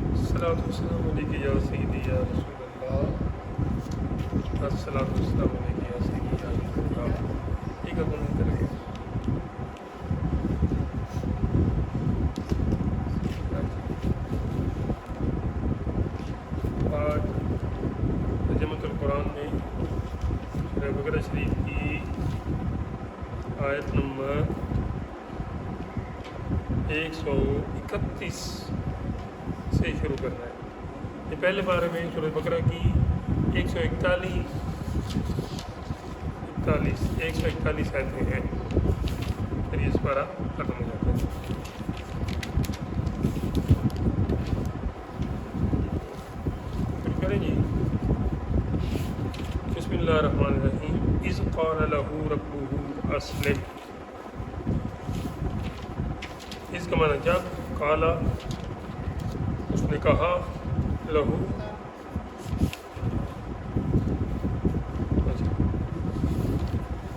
الصلاۃ والسلام علیک یا سیدی یا رسول اللہ، الصلاۃ والسلام علیک یا سیدی یا رسول اللہ۔ ٹھیک ہے، بند کریں گے۔ آج ترجمۃ القرآن میں سورہ بقرہ شریف کی آیت نمبر 131 سے شروع کرنا ہے۔ یہ پہلے بارے میں سورہ بقرہ کی 141 آیتیں ہیں، پھر یہ پارہ ختم ہو جاتا ہے۔ شروع کریں جی۔ بسم اللہ الرحمن الرحیم۔ اذ قال له ربه اسلم۔ اس کا معنی جب، قالا اس نے کہا، لہو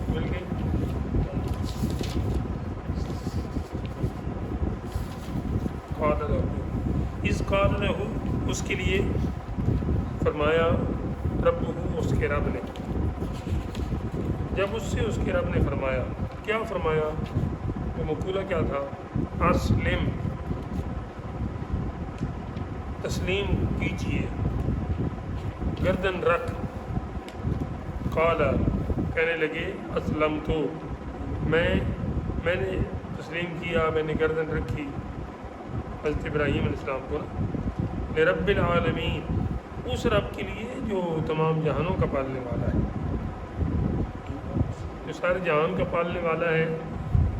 مل گئی۔ قال لہو، اس قال لہو اس کے لیے فرمایا، ربہ اس کے رب نے، جب اس سے اس کے رب نے فرمایا، کیا فرمایا؟ وہ مقولہ کیا تھا؟ اسلم، تسلیم کیجیے، گردن رکھ۔ قال، کہنے لگے، اسلمت، میں نے تسلیم کیا، میں نے گردن رکھی، حضرت ابراہیم علیہ السلام کو، لرب العالمین، اس رب کے لیے جو تمام جہانوں کا پالنے والا ہے، جو سارے جہان کا پالنے والا ہے۔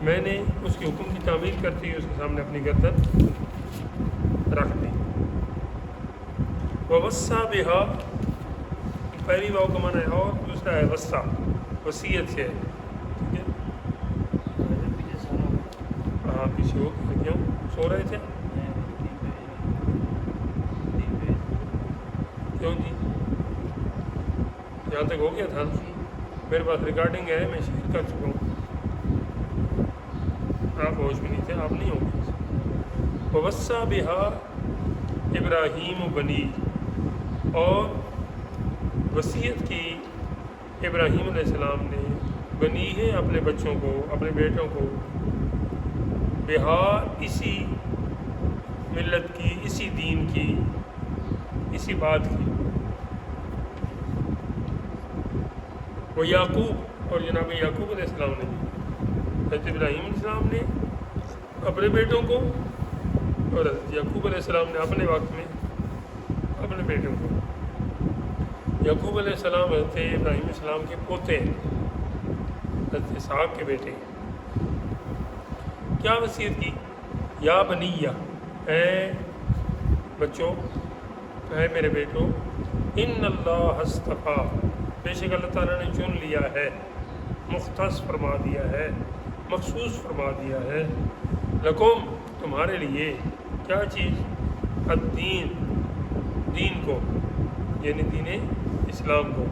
میں نے اس کے حکم کی تعمیل کرتے ہوئے اس کے سامنے اپنی گردن رکھ دی۔ ووصّى بها، پہلی واو کا معنی ہے اور، دوسرا ہے وصّا، وصیت سے ہے۔ ٹھیک ہے، ہاں پیچھے ہو کیوں سو رہے تھے؟ کیوں جی؟ یہاں تک ہو گیا تھا، میرے پاس ریکارڈنگ ہے، میں شیئر کر چکا ہوں۔ آپ ہوش میں نہیں تھے، آپ نہیں ہوں گے۔ ووصّى بها ابراہیم بنی، اور وصیت کی ابراہیم علیہ السلام نے، بنی ہے اپنے بچوں کو، اپنے بیٹوں کو، بہا اسی ملت کی، اسی دین کی، اسی بات کی۔ وہ یعقوب، اور جناب یعقوب علیہ السلام نے، حضرت ابراہیم علیہ السلام نے اپنے بیٹوں کو، اور حضرت یعقوب علیہ السلام نے اپنے وقت میں اپنے بیٹوں کو۔ یعقوب علیہ السلام حضرت ابراہیم علیہ السلام کے پوتے ہیں، حضرت اسحاق کے بیٹے۔ کیا وصیت کی؟ یا بنیہ، اے بچوں، اے میرے بیٹو، ان اللہ اصطفیٰ، بے شک اللہ تعالیٰ نے چن لیا ہے، مختص فرما دیا ہے، مخصوص فرما دیا ہے، لکم، تمہارے لیے، کیا چیز؟ الدین، دین کو، یعنی دین اسلام کو،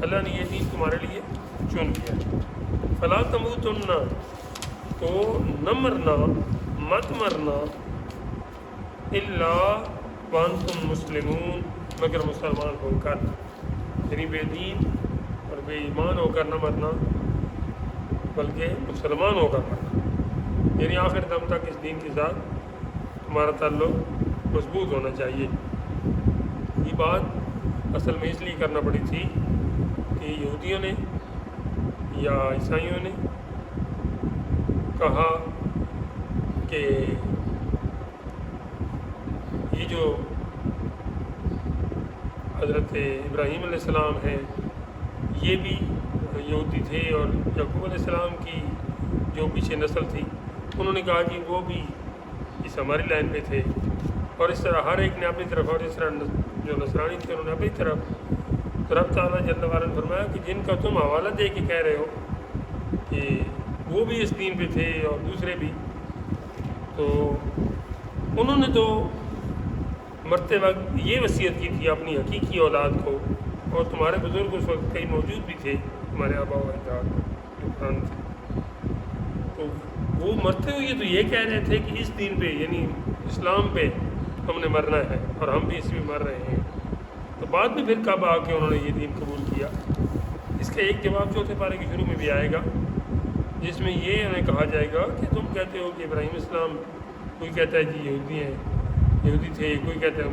اللہ نے یہ دین تمہارے لیے چن لیا ہے۔ فلا تموتن، تو نہ مرنا، مت مرنا، الا وانتم مسلمون، مگر مسلمان ہو کر، یعنی بے دین اور بے ایمان ہو کر نہ مرنا، بلکہ مسلمان ہو کر مرنا، یعنی آخر دم تک اس دین کے ساتھ تمہارا تعلق مضبوط ہونا چاہیے۔ یہ بات اصل میں اس لیے کرنا پڑی تھی کہ یہودیوں نے یا عیسائیوں نے کہا کہ یہ جو حضرت ابراہیم علیہ السلام ہیں یہ بھی یہودی تھے، اور یعقوب علیہ السلام کی جو پیچھے نسل تھی انہوں نے کہا کہ وہ بھی اس ہماری لائن پہ تھے، اور اس طرح ہر ایک نے اپنی طرف، اور اس طرح جو نصرانی تھے انہوں نے اپنی طرف۔ تو رب تعالیٰ جل وعلا نے فرمایا کہ جن کا تم حوالہ دے کے کہہ رہے ہو کہ وہ بھی اس دین پہ تھے اور دوسرے بھی، تو انہوں نے تو مرتے وقت یہ وصیت کی تھی اپنی حقیقی اولاد کو، اور تمہارے بزرگ اس وقت کئی موجود بھی تھے، تمہارے آبا و اجداد جو قرآن تھے، تو وہ مرتے ہوئے تو یہ کہہ رہے تھے کہ اس دین پہ یعنی اسلام پہ ہم نے مرنا ہے اور ہم بھی اس میں مر رہے ہیں. تو بعد میں پھر کب آ کے انہوں نے یہ دین قبول کیا؟ اس کا ایک جواب چوتھے پارے کے شروع میں بھی آئے گا، جس میں یہ انہیں کہا جائے گا کہ تم کہتے ہو کہ ابراہیم اسلام، کوئی کہتا ہے جی یہودی ہیں، یہودی تھے، کوئی کہتا ہے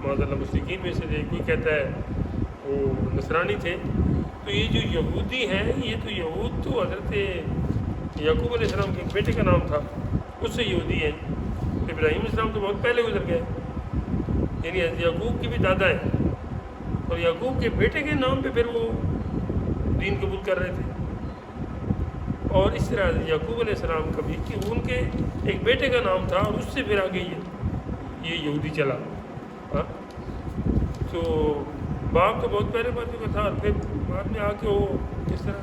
معاذ اللہ مشرکین میں سے تھے، کوئی کہتا ہے وہ نصرانی تھے. تو یہ جو یہودی ہیں، یہ تو یہود تو حضرت یعقوب علیہ السلام کے ایک بیٹے کا نام تھا، اس سے یہودی ہیں. ابراہیم السلام تو بہت پہلے گزر گئے، یعنی حضرت یعقوب کے بھی دادا ہیں، اور یعقوب کے بیٹے کے نام پہ پھر وہ دین قبول کر رہے تھے. اور اس طرح حضرت یعقوب علیہ السلام کا بھی کہ ان کے ایک بیٹے کا نام تھا اور اس سے پھر آگے یہ یہودی چلا. ہاں تو باپ تو بہت پہلے بات کا تھا، اور پھر بعد میں آ کے وہ اس طرح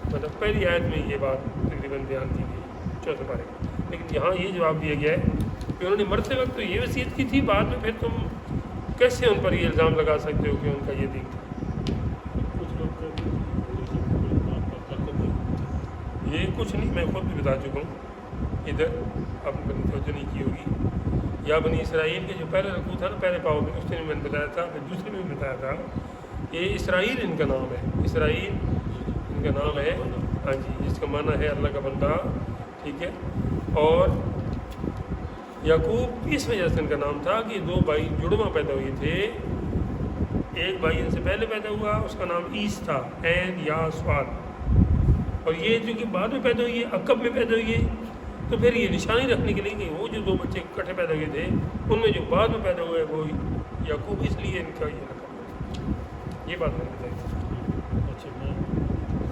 مطلب پہلی آیت میں یہ بات تقریباً بیان کی گئی چوتھے پارے میں. لیکن یہاں یہ جواب دیا گیا ہے کہ انہوں نے مرتے وقت تو یہ وصیت کی تھی، بعد میں پھر تم کیسے ان پر یہ الزام لگا سکتے ہو کہ ان کا یہ دین تھا؟ یہ کچھ نہیں، میں خود بھی بتا چکا ہوں، ادھر آپ نے توجہ نہیں کی ہوگی. یا بنی اسرائیل کے جو پہلا رکوع تھا نا پہلے پاؤ میں، اس میں نے بتایا تھا، پھر دوسرے میں بھی بتایا تھا. یہ اسرائیل ان کا نام ہے، اسرائیل ان کا نام ہے، ہاں جی، جس کا معنی ہے اللہ کا بندہ. ٹھیک ہے. اور یعقوب اس وجہ سے ان کا نام تھا کہ دو بھائی جڑواں پیدا ہوئے تھے. ایک بھائی ان سے پہلے پیدا ہوا، اس کا نام عیس تھا، عین یا سواد. اور یہ جو کہ بعد میں پیدا ہوئی ہے، عقب میں پیدا ہوئی ہے، تو پھر یہ نشانی رکھنے کے لیے کہ وہ جو دو بچے اکٹھے پیدا ہوئے تھے، ان میں جو بعد میں پیدا ہوئے وہ یعقوب، اس لیے ان کا یہ رقم. یہ بات میں نے بتائی. اچھا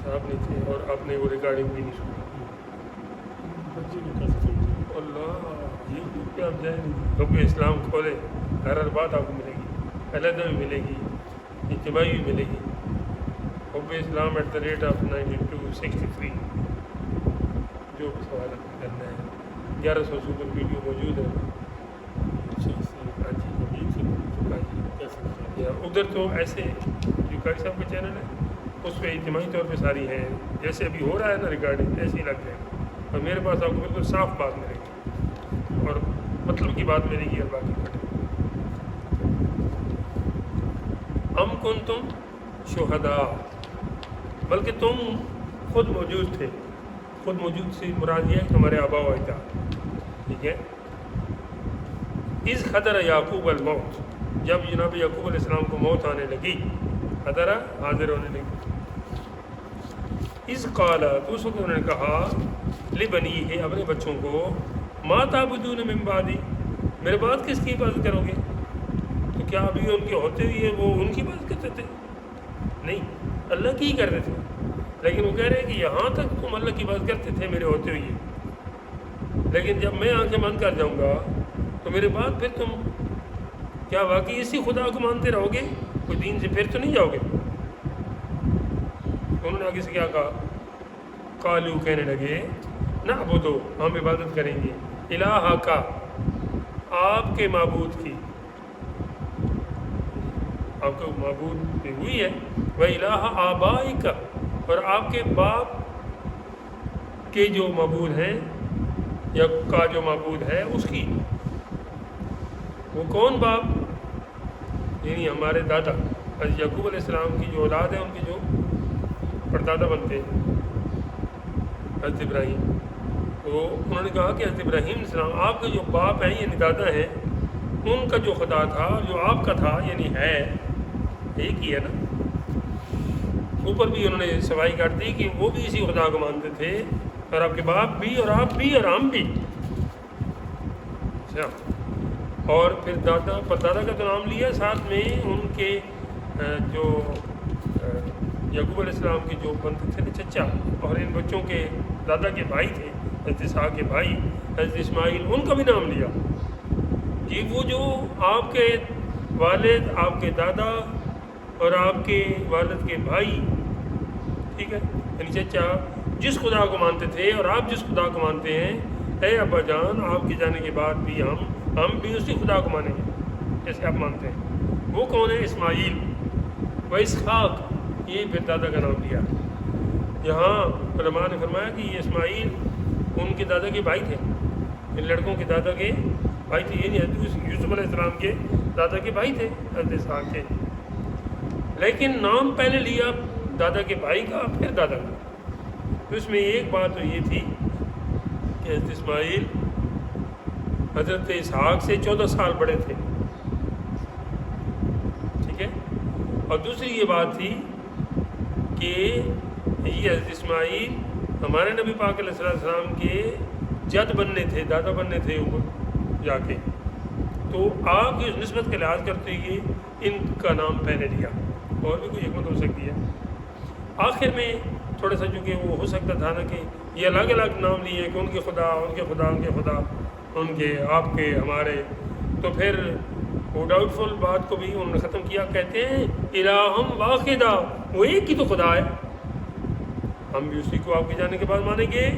صاحب نہیں تھے اور آپ نے وہ ریکارڈنگ بھی نہیں سنی. اللہ یوٹیوب پہ آپ جائیں حب اسلام کھولے، ہر بات آپ کو ملے گی، علیحدہ بھی ملے گی، اجتماعی بھی ملے گی. حب اسلام @9263 جو سوال کرنا ہے. 1100 سپر ویڈیو موجود ہے. ہاں جی، ادھر تو ایسے جو قاری صاحب کا چینل ہے اس پہ اجتماعی طور پہ ساری ہیں، جیسے ابھی ہو رہا ہے نا ریکارڈنگ، ایسے ہی لگ جائے گا. اور میرے پاس آپ کو بالکل صاف بات ملے گی اور مطلب کی بات ملے گی اور باقی کٹ. ام کنتم شہداء، بلکہ تم خود موجود تھے. خود موجود سے مراد یہ ہے کہ ہمارے آبا و اجداد. ٹھیک ہے. اذ حضر یعقوب الموت، جب جناب یعقوب علیہ السلام کو موت آنے لگی. حضر حاضر ہونے لگی. اذ قال، تو اس وقت انہوں نے کہا لبنیہ، اپنے بچوں کو، ما تعبدون من بعدی، میرے بعد کس کی عبادت کرو گے؟ تو کیا ابھی ان کے ہوتے ہوئے وہ ان کی عبادت کرتے تھے؟ نہیں، اللہ کی ہی کرتے تھے. لیکن وہ کہہ رہے ہیں کہ یہاں تک تم اللہ کی عبادت کرتے تھے میرے ہوتے ہوئے، لیکن جب میں آنکھیں بند کر جاؤں گا تو میرے بعد پھر تم کیا واقعی اسی خدا کو مانتے رہو گے؟ کوئی دین سے پھر تو نہیں جاؤ گے؟ انہوں نے آگے سے کیا کہا؟ قالو، کہنے لگے، نعبدو، ہم عبادت کریں گے، الہ کا، آپ کے معبود کی. آپ کا معبود بھی ہوئی ہے، وہ الہ آبائک، اور آپ کے باپ کے جو معبود ہیں یا کا جو معبود ہے اس کی. وہ کون باپ؟ یعنی ہمارے دادا حضرت یعقوب علیہ السلام کی جو اولاد ہے، ان کے جو پردادا بنتے ہیں حضرت ابراہیم. تو انہوں نے کہا کہ حضرت ابراہیم علیہ السلام آپ کے جو باپ ہیں یعنی دادا ہیں، ان کا جو خدا تھا جو آپ کا تھا یعنی ہے ایک ہی ہے نا. اوپر بھی انہوں نے سوائی کاٹ دی کہ وہ بھی اسی خدا کو مانتے تھے، اور آپ کے باپ بھی اور آپ بھی اور ہم بھی. اچھا. اور پھر دادا پردادا کا تو نام لیا، ساتھ میں ان کے جو یعقوب علیہ السلام کے جو بنتے تھے نا چچا، اور ان بچوں کے دادا کے بھائی تھے حضرت اسحاق کے بھائی حضرت اسماعیل، ان کا بھی نام لیا. جی وہ جو آپ کے والد، آپ کے دادا اور آپ کے والد کے بھائی، ٹھیک ہے، یعنی چچا جس خدا کو مانتے تھے اور آپ جس خدا کو مانتے ہیں، اے ابا جان آپ کے جانے کے بعد بھی ہم بھی اسی خدا کو مانیں گے جیسے آپ مانتے ہیں. وہ کون ہے؟ اسماعیل و اسحاق، یہ پھر دادا کا نام لیا. یہاں علماء نے فرمایا کہ یہ اسماعیل ان کے دادا کے بھائی تھے، ان لڑکوں کے دادا کے بھائی تھے، یہ نہیں حضرت یوسف علیہ السلام کے دادا کے بھائی تھے حضرت اسحاق کے، لیکن نام پہلے لیا دادا کے بھائی کا پھر دادا کا۔ تو اس میں ایک بات تو یہ تھی کہ حضرت اسماعیل حضرت اسحاق سے 14 سال بڑے تھے، ٹھیک ہے، اور دوسری یہ بات تھی کہ یہ حضرت اسماعیل ہمارے نبی پاک علیہ السلام کے جد بننے تھے، دادا بننے تھے اوپر جا کے، تو آپ کی اس نسبت کا لحاظ کرتے ہوئے ان کا نام پہلے لیا، اور بھی کوئی حکمت ہو سکتی ہے۔ آخر میں تھوڑا سا چونکہ وہ ہو سکتا تھا نا کہ یہ الگ الگ نام لیے کہ ان کے خدا، ان کے خدا، ان کے خدا، ان کے آپ کے ہمارے، تو پھر وہ ڈاؤٹ فل بات کو بھی انہوں نے ختم کیا، کہتے ہیں الہم واحدہ، وہ ایک ہی تو خدا ہے، ہم بھی اسی کو آپ کے جانے کے بعد مانیں گے،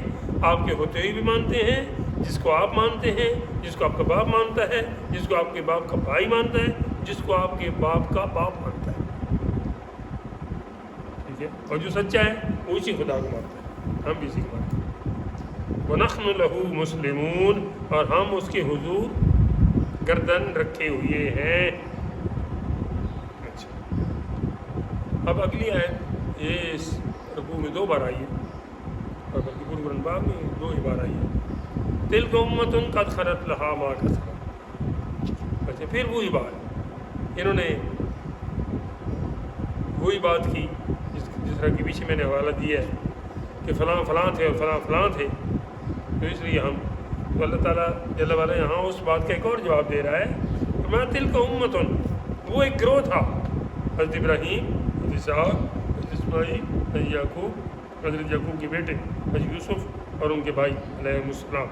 آپ کے ہوتے ہوئے بھی مانتے ہیں، جس کو آپ مانتے ہیں، جس کو آپ کا باپ مانتا ہے، جس کو آپ کے باپ کا بھائی مانتا ہے، جس کو آپ کے باپ کا باپ مانتا ہے، ٹھیک ہے، اور جو سچا ہے وہ اسی خدا کو مانتا ہے، ہم بھی اسی کو مانتے ہیں۔ وَنَحْنُ لَهُ مُسْلِمُونَ، اور ہم اس کے حضور گردن رکھے ہوئے ہیں۔ اچھا، اب اگلی آیت یہ اس رکوع میں 2 بار آئی ہے، اور بلکہ پورے قرآن پاک میں 2 ہی بار آئی ہے، تِلْكَ أُمَّةٌ قَدْ خَلَتْ لَهَا مَا كَسَبَتْ۔ اچھا، پھر وہی بات انہوں نے وہی بات کی جس طرح کے پیچھے میں نے حوالہ دیا ہے کہ فلاں فلاں تھے اور فلاں فلاں تھے، تو اس لیے ہم تو اللہ تعالیٰ جل وعلا یہاں اس بات کا ایک اور جواب دے رہا ہے کہ میں تِلْكَ أُمَّةٌ، وہ ایک گروہ تھا، حضرت ابراہیم، حضرت اسحاق، حضرت اسماعیل، حضرت یعقوب، حضرت یعقوب کے بیٹے حضرت یوسف اور ان کے بھائی علیہ السلام،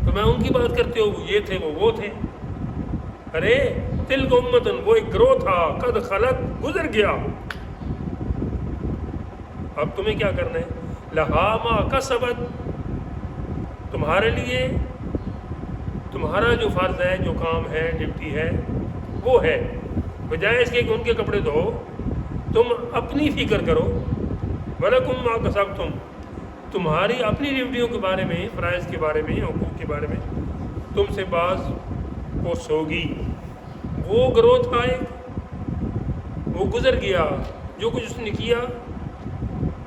تو میں ان کی بات کرتے ہو، وہ یہ تھے، وہ تھے، ارے تِلْكَ أُمَّةٌ، وہ ایک گروہ تھا، قد خلت، گزر گیا، اب تمہیں کیا کرنا ہے، لَهَا مَا كَسَبَتْ، تمہارے لیے تمہارا جو فرض ہے، جو کام ہے، ڈیوٹی ہے، وہ ہے، بجائے اس کے کہ ان کے کپڑے دھو، تم اپنی فکر کرو، وَلَكُمْ مَا كَسَبْتُمْ، تمہاری اپنی ڈیوٹیوں کے بارے میں، فرائض کے بارے میں، حقوق کے بارے میں تم سے باز پوچھ ہوگی۔ وہ گروہ تھا ایک، وہ گزر گیا، جو کچھ اس نے کیا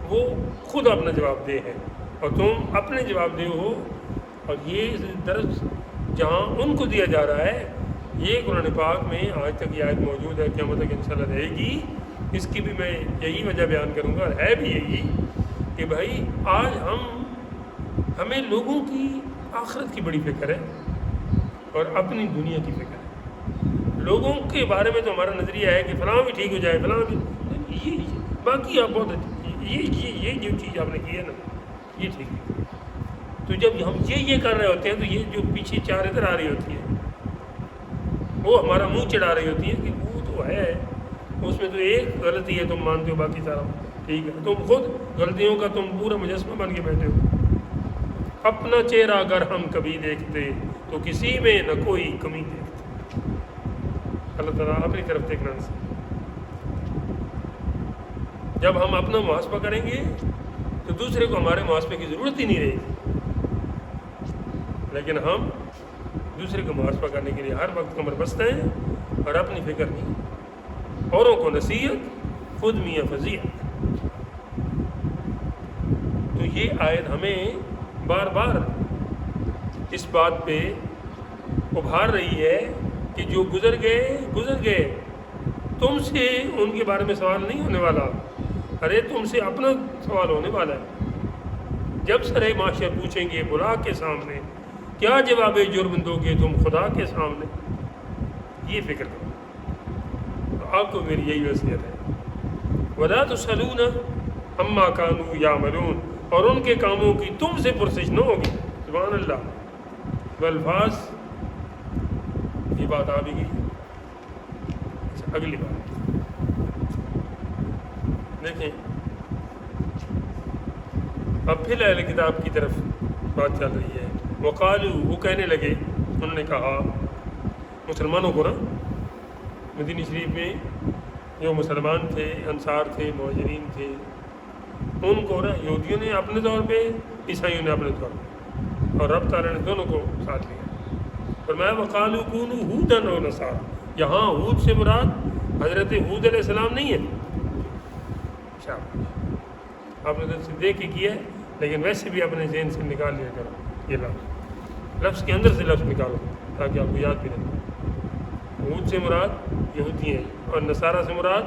وہ خود اپنا جواب دہ ہے، اور تم اپنے جواب دہ ہو، اور یہ درس جہاں ان کو دیا جا رہا ہے، یہ قرآن پاک میں آج تک یہ آیت موجود ہے، قیامت تک انشاءاللہ رہے گی، اس کی بھی میں یہی وجہ بیان کروں گا، اور ہے بھی یہی کہ بھائی آج ہمیں لوگوں کی آخرت کی بڑی فکر ہے اور اپنی دنیا کی فکر ہے۔ لوگوں کے بارے میں تو ہمارا نظریہ ہے کہ فلاں بھی ٹھیک ہو جائے، فلاں بھی، یہ باقی آپ بہت یہ جو چیز آپ نے کی ہے نا، یہ ٹھیک ہے، تو جب ہم یہ کر رہے ہوتے ہیں تو یہ جو پیچھے 4 ادھر آ رہی ہوتی ہے، وہ ہمارا منہ چڑھا رہی ہوتی ہے کہ وہ تو ہے، اس میں تو ایک غلطی ہے، تم مانتے ہو باقی سارا ٹھیک ہے، تم خود غلطیوں کا تم پورا مجسمہ بن کے بیٹھے ہو۔ اپنا چہرہ اگر ہم کبھی دیکھتے تو کسی میں نہ کوئی کمی دیکھتے، اللہ تعالیٰ اپنی طرف دیکھنا نصیب۔ جب ہم اپنا محاسبہ کریں گے تو دوسرے کو ہمارے محاسبے کی ضرورت ہی نہیں رہے گی، لیکن ہم دوسرے کو محاسبہ کرنے کے لیے ہر وقت کمر بستہ ہیں اور اپنی فکر نہیں، اوروں کو نصیحت، خود میاں فضیحت۔ تو یہ آیت ہمیں بار بار اس بات پہ ابھار رہی ہے کہ جو گزر گئے، تم سے ان کے بارے میں سوال نہیں ہونے والا، ارے تم سے اپنا سوال ہونے والا ہے۔ جب سرے معاشر پوچھیں گے بلا کے سامنے، کیا جواب جرم دو گے تم خدا کے سامنے، یہ فکر کرو۔ تو آپ کو میری یہی وصیت ہے، وَلَا تُسْأَلُونَ عَمَّا كَانُوا يَعْمَلُونَ، اور ان کے کاموں کی تم سے پرسش نہ ہوگی۔ سبحان اللہ، بالفاظ یہ بات آ بھی گئی۔ اگلی بات دیکھیں، اب پھر اہل کتاب کی طرف بات چل رہی ہے۔ وقالوا، وہ کہنے لگے، انہوں نے کہا مسلمانوں کو نا، مدینہ شریف میں جو مسلمان تھے، انصار تھے، مہاجرین تھے، ان کو نا یہودیوں نے اپنے طور پہ عیسائیوں نے اپنے طور پر، اور رب تعالیٰ نے دونوں کو ساتھ لیا۔ فرمایا وقالوا کونوا ھودا او نصارا، یہاں ہود سے مراد حضرت ہود علیہ السلام نہیں ہے، آپ نے تو دیکھ کے کیا ہے، لیکن ویسے بھی اپنے ذہن سے نکال لیا کرو یہ لفظ کے اندر سے لفظ نکالو تاکہ آپ کو یاد بھی رہے۔ ہود سے مراد یہودی ہیں، اور نصارہ سے مراد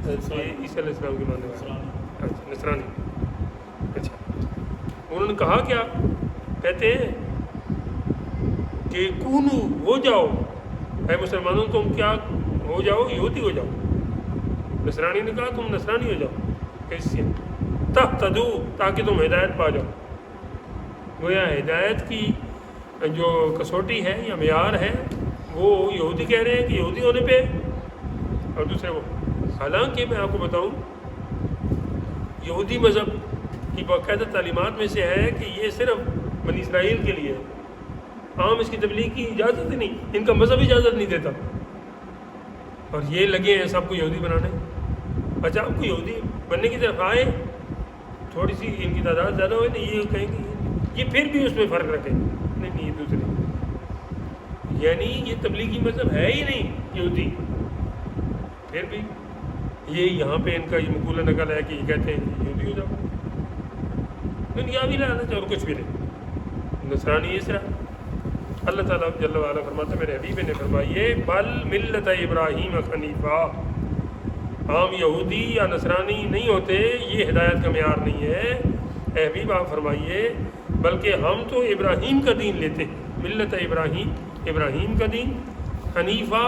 عیسیٰ علیہ السلام کے ماننے والے، اچھا نصرانی۔ اچھا انہوں نے کہا کیا؟ کہتے ہیں کہ کونو ہو جاؤ اے مسلمانوں، تم کیا ہو جاؤ؟ یہودی ہو جاؤ۔ نصرانی نے کہا تم نصرانی ہو جاؤ، کیسے؟ تہتدوا، تاکہ تم ہدایت پا جاؤ۔ گویا ہدایت کی جو کسوٹی ہے یا معیار ہے وہ یہودی کہہ رہے ہیں کہ یہودی ہونے پہ، اور دوسرے وہ۔ حالانکہ میں آپ کو بتاؤں یہودی مذہب کی باقاعدہ تعلیمات میں سے ہے کہ یہ صرف بنی اسرائیل کے لیے ہے، عام اس کی تبلیغ کی اجازت ہی نہیں، ان کا مذہب اجازت نہیں دیتا، اور یہ لگے ہیں سب کو یہودی بنانے۔ اچھا آپ کو یہودی بننے کی طرف آئے، تھوڑی سی ان کی تعداد زیادہ ہوئے نا، یہ کہیں گے یہ پھر بھی اس میں فرق رکھیں، نہیں یہ دوسرے، یعنی یہ تبلیغی مذہب ہے ہی نہیں یہودی، پھر بھی یہ یہاں پہ ان کا یہ مقولہ نقل ہے کہ یہ کہتے ہیں یہودی ہو جاؤ، دنیاوی لعنت اور کچھ بھی نہیں، نصرانی اس طرح۔ اللہ تعالیٰ جل وعلا فرماتا ہے، میرے حبیب نے فرمائیے بل ملت ابراہیم حنیفہ، عام یہودی یا نصرانی نہیں ہوتے، یہ ہدایت کا معیار نہیں ہے۔ اے حبیب آپ فرمائیے بلکہ ہم تو ابراہیم کا دین لیتے ہیں، ملت ابراہیم، ابراہیم کا دین، حنیفہ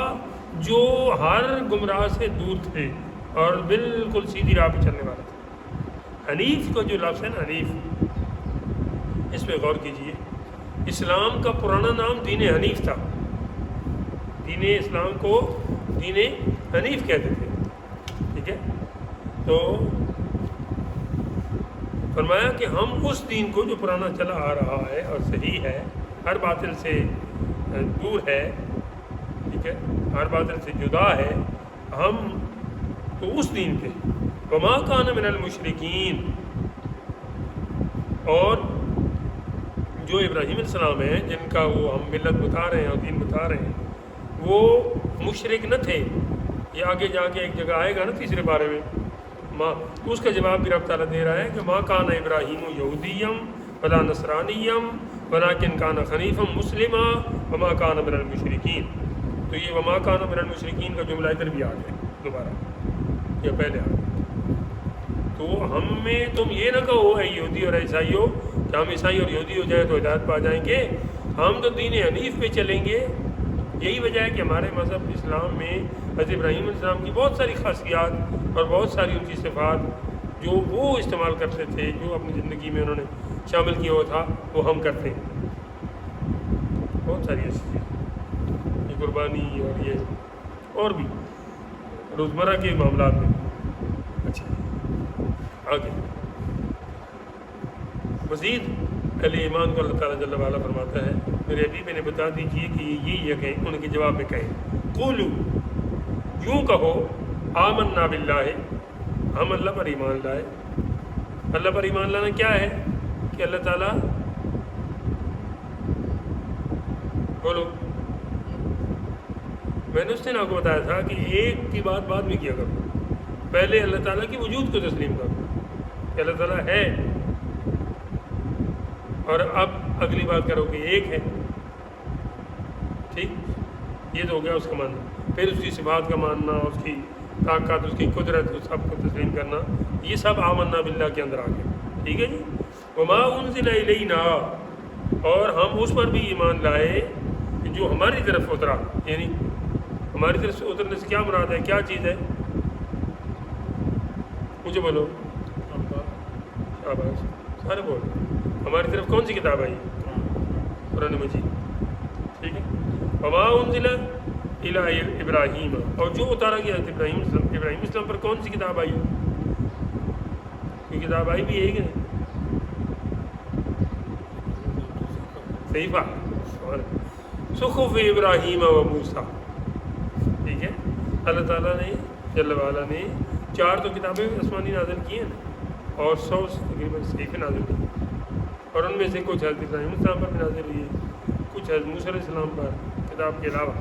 جو ہر گمراہ سے دور تھے اور بالکل سیدھی راہ پہ چلنے والا تھا۔ حنیف کا جو لفظ ہے نا، حنیف، اس پہ غور کیجئے، اسلام کا پرانا نام دین حنیف تھا، دین اسلام کو دین حنیف کہتے تھے، ٹھیک ہے؟ تو فرمایا کہ ہم اس دین کو جو پرانا چلا آ رہا ہے اور صحیح ہے، ہر باطل سے دور ہے، ٹھیک ہے، ہر باطل سے جدا ہے، ہم تو اس دین پہ۔ وما کان من المشرکین، اور جو ابراہیم علیہ السلام ہیں جن کا وہ ہم ملت بتا رہے ہیں اور دین بتا رہے ہیں، وہ مشرک نہ تھے۔ یہ آگے جا کے ایک جگہ آئے گا نا تیسرے بارے میں، اس کا جواب بھی رب تعالیٰ دے رہا ہے کہ ما کان ابراہیم یہودیم ولا نصرانیم ولکن کان حنیفا مسلما وما کان من المشرکین۔ تو یہ وما کان من المشرکین کا جملہ ادھر بھی آ گیا دوبارہ، یا پہلے آ گیا۔ تو ہم میں تم یہ نہ کہو اے یہودی اور عیسائیوں کہ ہم عیسائی اور یہودی ہو جائیں تو ہدایت پا جائیں گے، ہم تو دین حنیف پہ چلیں گے۔ یہی وجہ ہے کہ ہمارے مذہب اسلام میں حضرت ابراہیم علیہ السلام کی بہت ساری خاصیات اور بہت ساری ان کی صفات جو وہ استعمال کرتے تھے، جو اپنی زندگی میں انہوں نے شامل کیا ہوا تھا، وہ ہم کرتے ہیں۔ بہت ساری ایسی چیزیں، یہ قربانی اور یہ اور بھی روزمرہ کے معاملات میں۔ اچھا آگے مزید اہل ایمان کو اللہ تعالیٰ جل وعلا فرماتا ہے، میرے حبیب نے بتا دیجیے کہ یہی ہے کہ ان کے جواب میں کہیں قولو، یوں کہو آمنا باللہ، ہم اللہ پر ایمان لائے۔ اللہ پر ایمان لانا کیا ہے؟ کہ اللہ تعالیٰ، بولو، میں نے اس دن آپ کو بتایا تھا کہ ایک کی بات بعد میں کیا کرو، پہلے اللہ تعالیٰ کی وجود کو تسلیم کرو کہ اللہ تعالیٰ ہے، اور اب اگلی بات کرو کہ ایک ہے، ٹھیک؟ یہ تو ہو گیا اس کا ماننا۔ پھر اس کی صفات کا ماننا، اس کی طاقت، اس کی قدرت، اس سب کو تسلیم کرنا، یہ سب آمنا باللہ کے اندر آ گیا، ٹھیک ہے جی؟ وما انزل الینا، اور ہم اس پر بھی ایمان لائے کہ جو ہماری طرف اترا، یعنی ہماری طرف سے اترنے سے کیا مراد ہے، کیا چیز ہے؟ مجھے بولو، شاباش، سارے بولو، ہماری طرف کون سی کتاب آئی؟ قرآن مجید، ٹھیک ہے۔ وما انزل الی ابراہیم، اور جو اتارا گیا ابراہیم اسلام پر کون سی کتاب آئی؟ یہ کتاب آئی بھی ایک ہے، صحیفہ، صحف ابراہیم و موسیٰ، ٹھیک ہے۔ اللہ تعالیٰ نے جل وعلا نے 4 تو کتابیں آسمانی نازل کی ہیں اور 100 تقریباً صحیفے نازل کی، اور ان میں سے کچھ حضرت ابراہیم علیہ السلام پر بھی نازل ہوئی ہے، کچھ حضرت موسیٰ علیہ السلام پر کتاب کے علاوہ،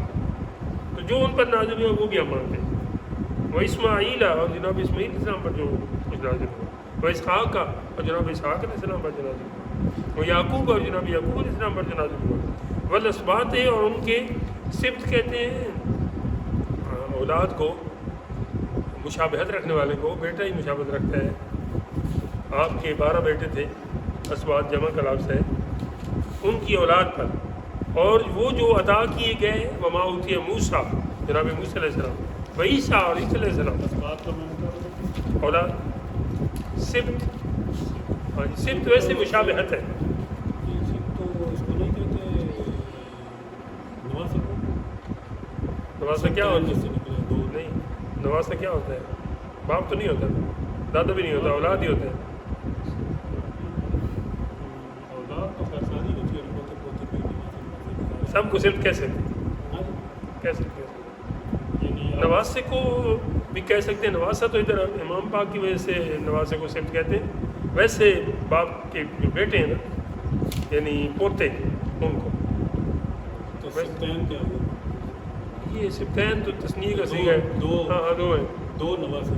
تو جو ان پر نازل ہوا وہ بھی ہم مانتے ہیں۔ وہ اسماعیل اور جناب اسماعیل علیہ السلام پر جو کچھ نازل ہوا، وہ اسحاق کا اور جناب اسحاق علیہ السلام پر جو نازل ہوا، وہ یعقوب اور جناب یعقوب علیہ السلام پر جو نازل ہوا، والاسباط اور ان کے سبت کہتے ہیں اولاد کو، مشابہت رکھنے والے کو بیٹا ہی مشابہت رکھتا ہے۔ آپ کے 12 بیٹے تھے، اسباط جمع کا لفظ ہے، ان کی اولاد پر، اور وہ جو عطا کیے گئے وما اوتی موسیٰ جناب موسیٰ علیہ السلام و عیسیٰ اور عیسیٰ علیہ السلام اولاد سبت، ہاں جی سبت ویسے مشابہت ہے۔ نواسہ کیا ہوتا ہے؟ نہیں، نواسہ کیا ہوتا ہے؟ باپ تو نہیں ہوتا، دادا بھی نہیں ہوتا، اولاد ہی ہوتا ہے۔ سب کو صرف کہہ سکتے کہہ سکتے ہیں، نواسے کو بھی کہہ سکتے ہیں۔ نواسہ تو ادھر امام پاک کی وجہ سے نواسے کو صرف کہتے ہیں، ویسے باپ کے جو بیٹے ہیں نا یعنی پوتے ان کو تو سبتین کیا ہوا؟ یہ سبتین تو تسنیہ کا صیغہ ہے، ہاں دو ہیں، دو نواسے،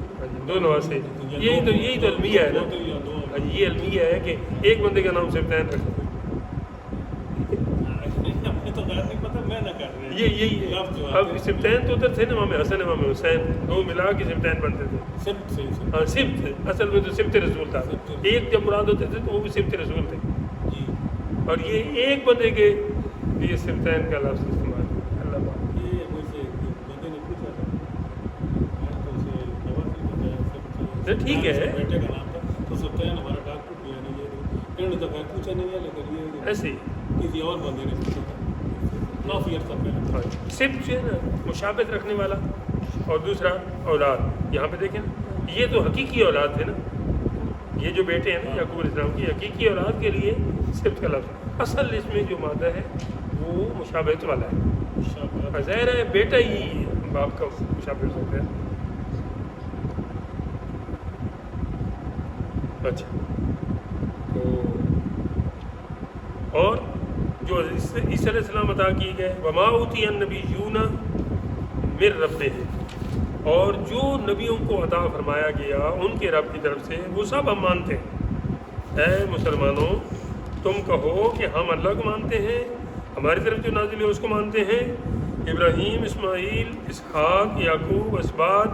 دو نواسے، یہی تو المیہ ہے نا، یہ المیہ ہے کہ ایک بندے کا نام سبتین رکھو، یہی اب سبتین تو ادھر تھے نا، امام حسن امام حسین دو ملا کے سبتین بنتے تھے، ہاں سبت اصل میں تو سبت رسول تھا، ایک جب مراد ہوتے تھے تو وہ بھی سبت رسول تھے، اور یہ ایک بندے کے لیے سبتین کا لفظ استعمال اللہ پاک۔ ٹھیک ہے ایسے ہی کسی اور بندے نے پوچھا تھا کافی عرصہ پہلے۔ سبت جو ہے نا مشابہت رکھنے والا، اور دوسرا اولاد، یہاں پہ دیکھیں نا یہ تو حقیقی اولاد ہے نا، یہ جو بیٹے ہیں نا یعقوب علیہ السلام کی حقیقی اولاد کے لیے سبت کا لفظ، اصل اس میں جو مادہ ہے وہ مشابہت والا ہے، ظاہر ہے بیٹا ہی باپ کا مشابہت ہوتا ہے۔ اچھا تو اور جو عیسیٰ علیہ السلام عطا کیے گئے، وما اوتی النبیون من ربہم، اور جو نبیوں کو عطا فرمایا گیا ان کے رب کی طرف سے وہ سب ہم مانتے ہیں۔ اے مسلمانوں تم کہو کہ ہم اللہ کو مانتے ہیں، ہماری طرف جو نازل ہے اس کو مانتے ہیں، ابراہیم، اسماعیل، اسحاق، یعقوب، اسباط،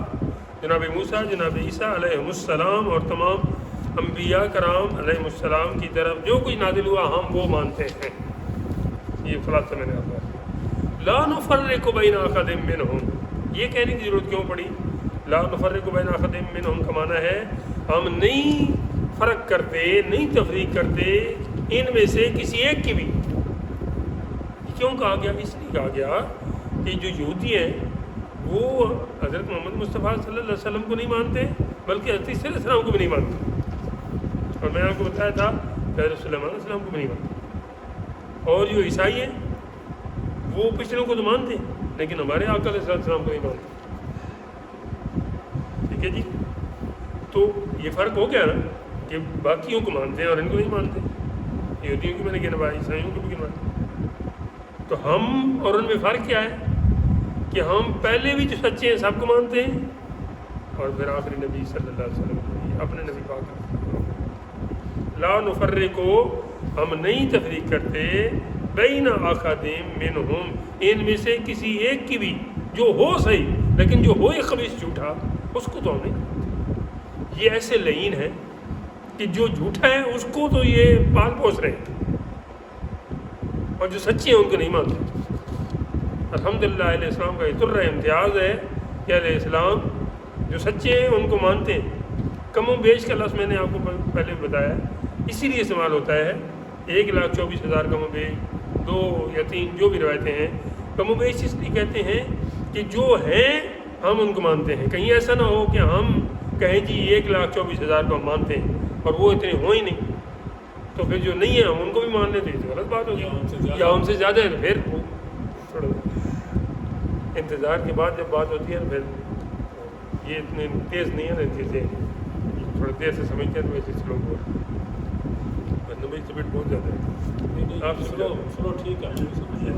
جناب موسیٰ، جناب عیسیٰ علیہ السلام اور تمام انبیاء کرام علیہ السلام کی طرف جو کچھ نازل ہوا ہم وہ مانتے ہیں۔ یہ خلاصہ میں نے آپ کو لا نفرق بین احد منہم، یہ کہنے کی ضرورت کیوں پڑی؟ لا نفرق بین احد منہم کا معنی ہے ہم نہیں فرق کرتے، نہیں تفریق کرتے ان میں سے کسی ایک کی بھی۔ کیوں کہا گیا؟ اس لیے کہا گیا کہ جو یہودی ہیں وہ حضرت محمد مصطفیٰ صلی اللہ علیہ وسلم کو نہیں مانتے، بلکہ حضرت عیسیٰ علیہ السلام کو بھی نہیں مانتے، اور میں آپ کو بتایا تھا کہ حضرت سلیمان علیہ السلام کو بھی نہیں مانتے، اور جو عیسائی ہیں وہ پچھلوں کو تو مانتے لیکن ہمارے آقا علیہ السلام کو نہیں مانتے۔ ٹھیک ہے جی، تو یہ فرق ہو گیا نا کہ باقیوں کو مانتے ہیں اور ان کو نہیں مانتے، یہودیوں کی میں نے گنوایا، عیسائیوں کو بھی گنوایا۔ تو ہم اور ان میں فرق کیا ہے کہ ہم پہلے بھی جو سچے ہیں سب کو مانتے ہیں، اور پھر آخری نبی صلی اللہ علیہ وسلم کو، اپنے نبی پاک لا نفرق کو ہم نہیں تفریق کرتے بین احد منہم، ان میں سے کسی ایک کی بھی، جو ہو صحیح لیکن جو ہو ایک خبیث جھوٹا اس کو تو ہم نہیں مانتے۔ یہ ایسے لعین ہیں کہ جو جھوٹا ہے اس کو تو یہ پال پوس رہے ہیں، اور جو سچے ہیں ان کو نہیں مانتے۔ الحمدللہ علیہ السلام کا یہ طرح امتیاز ہے کہ علیہ السلام جو سچے ہیں ان کو مانتے ہیں۔ کم و بیش کا لفظ میں نے آپ کو پہلے بتایا اسی لیے استعمال ہوتا ہے، 1,24,000 کم و بیش، 2 یا 3 جو بھی روایتیں ہیں، کم و بیش اس لیے کہتے ہیں کہ جو ہیں ہم ان کو مانتے ہیں۔ کہیں ایسا نہ ہو کہ ہم کہیں جی 1,24,000 کو ہم مانتے ہیں اور وہ اتنے ہوں ہی نہیں، تو پھر جو نہیں ہے ہم ان کو بھی مان لیتے ہیں، تو غلط بات ہوگی، یا ہم سے زیادہ ہے تو پھر تھوڑا انتظار کے بعد جب بات ہوتی ہے نا پھر یہ اتنے تیز نہیں ہے نا چیزیں، تھوڑا دیر سے سمجھتے ہیں تو ویسے لوگ نمبر سپیڈ بہت زیادہ ہے. نہیں آپ سلو سلو ٹھیک ہے ہم بھی سمجھ رہے ہیں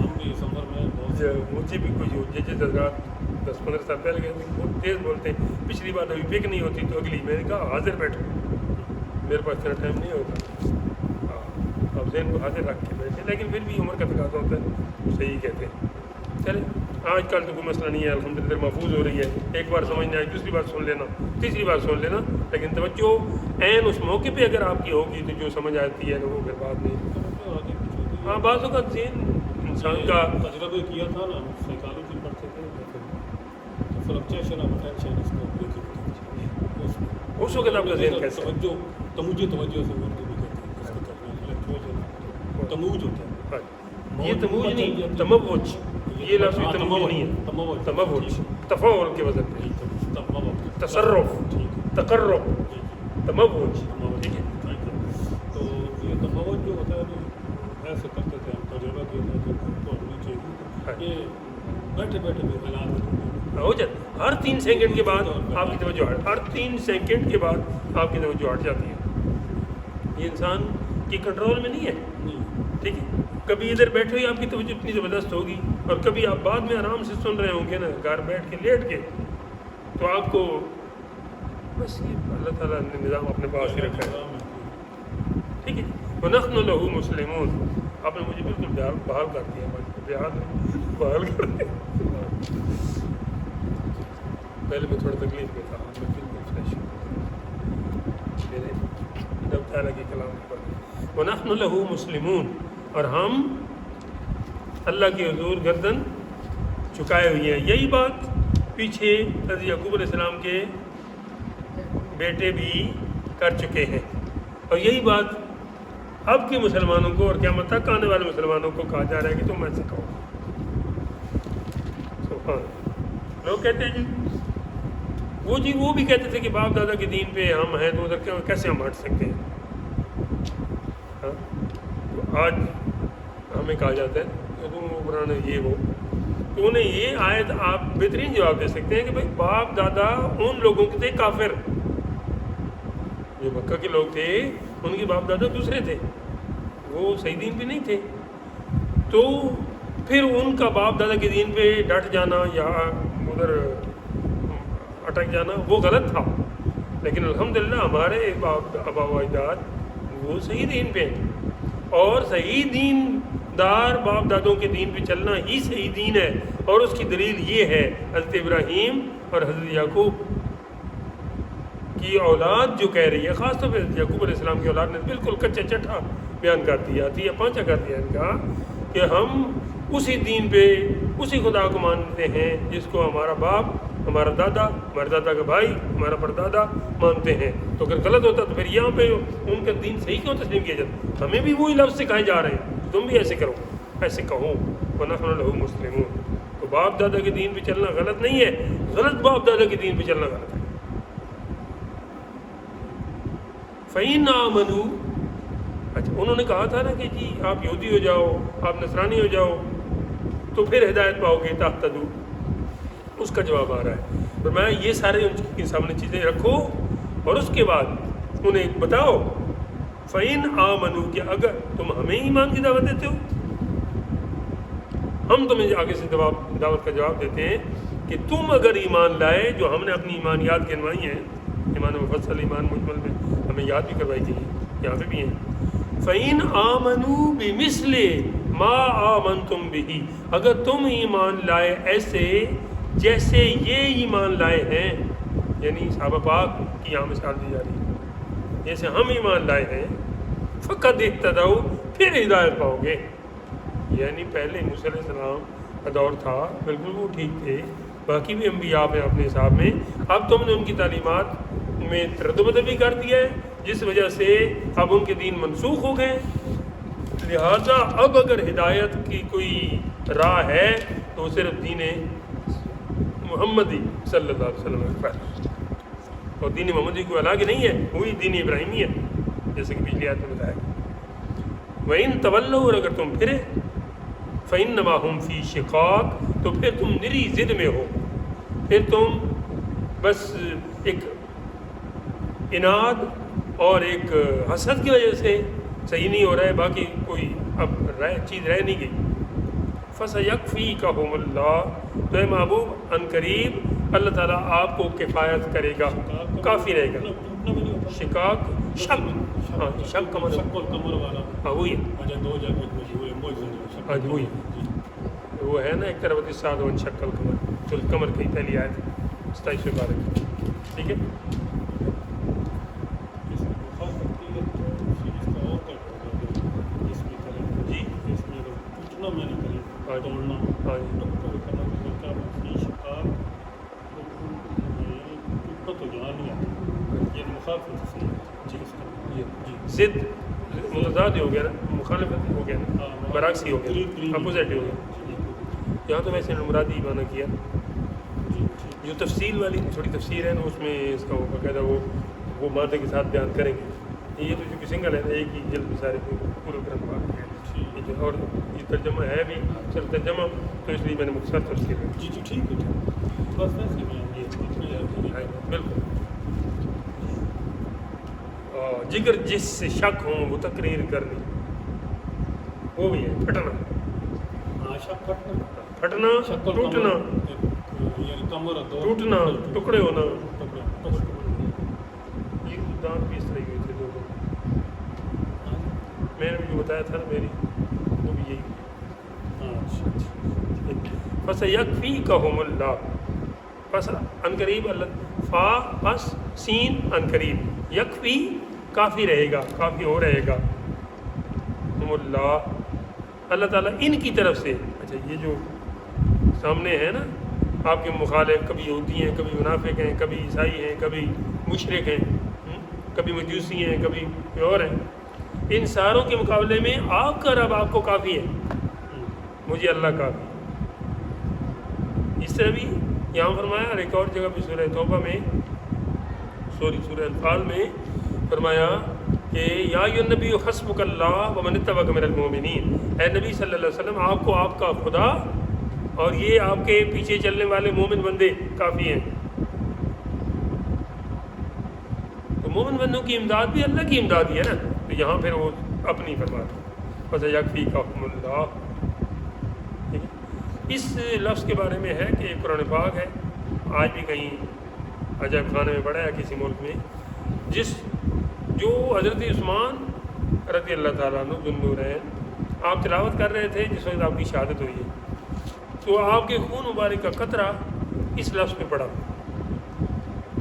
ہم بھی اس عمر میں بہت مجھے بھی کچھ ججز حضرات 10-15 سال پہلے گئے تھے بہت تیز بولتے ہیں. پچھلی بات ابھی پک نہیں ہوتی تو اگلی میں نے کہا حاضر بیٹھو, میرے پاس اتنا ٹائم نہیں ہوتا. ہاں اب ذہن کو حاضر رکھ کے بیٹھے, لیکن پھر بھی عمر کا تقاضا ہوتا ہے, صحیح کہتے ہیں. چلے آج کل تو کوئی مسئلہ نہیں ہے, الحمدللہ محفوظ ہو رہی ہے. ایک بار سمجھ نہیں آئی دوسری بار سن لینا, تیسری بار سن لینا, لیکن توجہ عین اس موقع پہ اگر آپ کی ہوگی تو جو سمجھ آتی ہے وہ پھر بعد میں. ہاں بعض اوقات ذہن انسان کا تجربہ کیا تھا نا, سائیکالوجی پڑھتے تھے تو فلکچویشن آف اٹینشن اس کو اس وقت آپ کا ذہن کیسا ہے؟ توجہ تموجی توجہ سے اردو بھی کہتے ہیں, تموج ہوتا ہے. یہ تموج نہیں, تموج, یہ لفظ تموج نہیں ہے, تموج تفاعل کے وزن پہ, تصرف, تقرب, تموج. ٹھیک ہے, تو یہ تموج جو ہوتا ہے نا ایسے کرتے تھے ہم, تجربہ کیا تھا تو ہونی چاہیے. یہ بیٹھے بیٹھے بھی حالات ہو جاتا ہے. ہر 3 سیکنڈ کے بعد آپ کی توجہ ہر 3 سیکنڈ کے بعد آپ کی توجہ ہٹ جاتی ہے. یہ انسان کی کنٹرول میں نہیں ہے. ٹھیک ہے, کبھی ادھر بیٹھے ہوئی آپ کی توجہ اتنی زبردست ہوگی, اور کبھی آپ بعد میں آرام سے سن رہے ہوں گے نا گھر بیٹھ کے لیٹ کے, تو آپ کو بس یہ اللہ تعالیٰ نے نظام اپنے پاس ہی رکھا ہے. ٹھیک ہے, وَنَحْنُ لَهُ مُسْلِمُونَ. آپ نے مجھے بالکل بحال کر دیا, بحال کر دیا. پہلے میں تھوڑا تکلیف میں تھا, میں بالکل فریش ہوں میرے رب تعالیٰ کے کلام پر. وَنَحْنُ لَهُ مُسْلِمُونَ, اور ہم اللہ کے حضور گردن چکائے ہوئی ہیں. یہی بات پیچھے حضرت یعقوب علیہ السلام کے بیٹے بھی کر چکے ہیں, اور یہی بات اب کے مسلمانوں کو اور قیامت تک آنے والے مسلمانوں کو کہا جا رہا ہے کہ تم ایسے کہو. سبحان اللہ. لوگ کہتے ہیں وہ بھی کہتے تھے کہ باپ دادا کے دین پہ ہم ہیں تو ادھر کیسے ہم ہٹ سکتے ہیں. ہاں تو آج ہمیں کہا جاتا ہے کہ تم عمران یہ ہو, تو انہیں یہ آیت آپ بہترین جواب دے سکتے ہیں کہ بھائی باپ دادا ان لوگوں کے تھے کافر, جو مکہ کے لوگ تھے ان کے باپ دادا دوسرے تھے, وہ صحیح دین پہ نہیں تھے. تو پھر ان کا باپ دادا کے دین پہ ڈٹ جانا یا ادھر اٹک جانا وہ غلط تھا, لیکن الحمدللہ ہمارے آبا و اجداد وہ صحیح دین پہ ہیں, اور صحیح دین دار باپ دادوں کے دین پہ چلنا ہی صحیح دین ہے. اور اس کی دلیل یہ ہے حضرت ابراہیم اور حضرت یعقوب کی اولاد جو کہہ رہی ہے, خاص طور پہ حضرت یعقوب علیہ السلام کی اولاد نے بالکل کچا چٹھا بیان کر دیا, یا پانچا کر دیا ان کا, کہ ہم اسی دین پہ اسی خدا کو مانتے ہیں جس کو ہمارا باپ, ہمارا دادا, ہمارے دادا کا بھائی, ہمارا پردادا مانتے ہیں. تو اگر غلط ہوتا تو پھر یہاں پہ ان کا دین صحیح کیوں تسلیم کیا جاتا؟ ہمیں بھی وہی لفظ سکھائے جا رہے ہیں, تم بھی ایسے کرو, ایسے کہو. وَنَحْنُ لَهُ مُسْلِمُونَ. تو باپ دادا کے دین پہ چلنا غلط نہیں ہے, غلط باپ دادا کے دین پہ چلنا غلط ہے. فَإِنْ آمَنُوا. اچھا انہوں نے کہا تھا نا کہ جی آپ یہودی ہو جاؤ, آپ نصرانی ہو جاؤ تو پھر ہدایت پاؤ گے, تہتدوا. اس کا جواب آ رہا ہے. فرمایا یہ سارے ان کے سامنے چیزیں رکھو اور اس کے بعد انہیں بتاؤ فَإِنْ آمَنُوا, کہ اگر تم ہمیں ایمان کی دعوت دیتے ہو, ہم تمہیں آگے سے دعوت کا جواب دیتے ہیں کہ تم اگر ایمان لائے, جو ہم نے اپنی ایمانیات گنوائی ہیں, ایمان مفصل, ایمان مجمل میں ہمیں یاد بھی کروائی گئی ہیں, یہاں پہ بھی ہیں. فَإِنْ آمَنُوا بِمِثْلِ مَا آمَنْتُمْ بِهِ, اگر تم ایمان لائے ایسے جیسے یہ ایمان لائے ہیں, یعنی صحابہ پاک کی یہاں مثال دی جا رہی ہے, جیسے ہم ایمان لائے ہیں, فقط اہتدوا, پھر ہدایت پاؤ گے. یعنی پہلے موسیٰ علیہ السلام کا دور تھا, بالکل وہ ٹھیک تھے, باقی بھی انبیاء ہیں اپنے حساب میں. اب تم نے ان کی تعلیمات میں ترد و بدل بھی کر دیا ہے, جس وجہ سے اب ان کے دین منسوخ ہو گئے. لہذا اب اگر ہدایت کی کوئی راہ ہے تو صرف دین محمدی صلی اللہ علیہ وسلم پر, اور دین محمدی کوئی الگ نہیں ہے, وہی دین ابراہیمی ہے, جیسے کہ پچھلی آیت میں بتایا گیا. وَإِن تَوَلَّوْا, اور اگر تم پھرے, فَإِنَّمَا هُمْ فِي شِقَاقٍ, تو پھر تم نری ضد میں ہو, پھر تم بس ایک اناد اور ایک حسد کی وجہ سے صحیح نہیں ہو رہا ہے، باقی کوئی اب چیز رہ نہیں گئی۔ فَسَيَكْفِيكَهُمُ اللَّهُ، تو اے محبوب ان قریب اللہ تعالیٰ آپ کو کفایت کرے گا، کافی رہے گا۔ شقاق شک، ہاں شک کمر، شک اور کمر والا، ہاں وہی ہے، اچھا دو جگہ مشہور ہے موجود ہاں جی وہی وہ ہے نا، ایک طرف ساتھ ون شک القمر، جو قمر کی پہلی آیت 27 بارے میں، ٹھیک ہے۔ جی میں نے کرے ہاں جی توڑنا، ہاں جی تو جہاں نہیں آتا، یہ مخالفت سے جی جی ضد متضاد ہو گیا نا، مخالفت ہو گیا نا، برعکس ہی ہو گیا، اپوزٹ ہی ہو گیا۔ یہاں تو ویسے مرادی مانا کیا، جو تفصیل والی تھوڑی تفسیر ہے نا، اس میں اس کا وہ باقاعدہ وہ مادے کے ساتھ بیان کریں گے۔ یہ تو چونکہ سنگل ہے نا، ایک ہی جلد میں سارے پورے قرآن پاک ہے، اور یہ ترجمہ ہے بھی صرف ترجمہ، تو اس لیے میں نے مختصر تفسیر ہے۔ جی ٹھیک ہے، بس ویسے میں بالکل۔ جگر جس سے شک ہوں وہ تقریر کرنی، وہ بھی ہے پھٹنا، شک پھٹنا، پھٹنا، ٹوٹنا، یعنی کمر ٹوٹنا، ٹکڑے ہونا۔ ٹکڑے، یہ دانت بھی اس طرح ہوئے تھے دونوں، میں نے جو بتایا تھا نا میری، وہ بھی یہی۔ فَسَيَكْفِيكَهُمُ اللَّهُ، پس ان قریب اللہ، فا پس سین ان قریب، یکفی کافی رہے گا، کافی ہو رہے گا، ہم اللہ اللہ تعالیٰ ان کی طرف سے۔ اچھا یہ جو سامنے ہے نا آپ کے مخالف، کبھی یہودی ہیں، کبھی منافق ہیں، کبھی عیسائی ہیں، کبھی مشرک ہیں، کبھی مجوسی ہیں، کبھی کوئی اور ہیں، ان ساروں کے مقابلے میں آپ کا رب آپ کو کافی ہے، مجھے اللہ کافی۔ اس طرح بھی یہاں فرمایا، اور ایک اور جگہ بھی سورہ توبہ میں، سورہ انفال میں فرمایا کہ یا ایھا النبی حسبک اللہ ومن اتبعک من المؤمنین، اے نبی صلی اللہ علیہ وسلم آپ کو آپ کا خدا اور یہ آپ کے پیچھے چلنے والے مومن بندے کافی ہیں۔ تو مومن بندوں کی امداد بھی اللہ کی امداد ہی ہے نا، تو یہاں پھر وہ اپنی فرماتا فَسَيَكْفِيكَهُمُ اللَّهُ۔ اس لفظ کے بارے میں ہے کہ قرآن پاک ہے، آج بھی کہیں عجائب خانے میں پڑھا ہے کسی ملک میں، جو حضرت عثمان رضی اللہ تعالیٰ عنہ ذوالنورین آپ تلاوت کر رہے تھے جس وقت آپ کی شہادت ہوئی ہے، تو آپ کے خون مبارک کا قطرہ اس لفظ پہ پڑا۔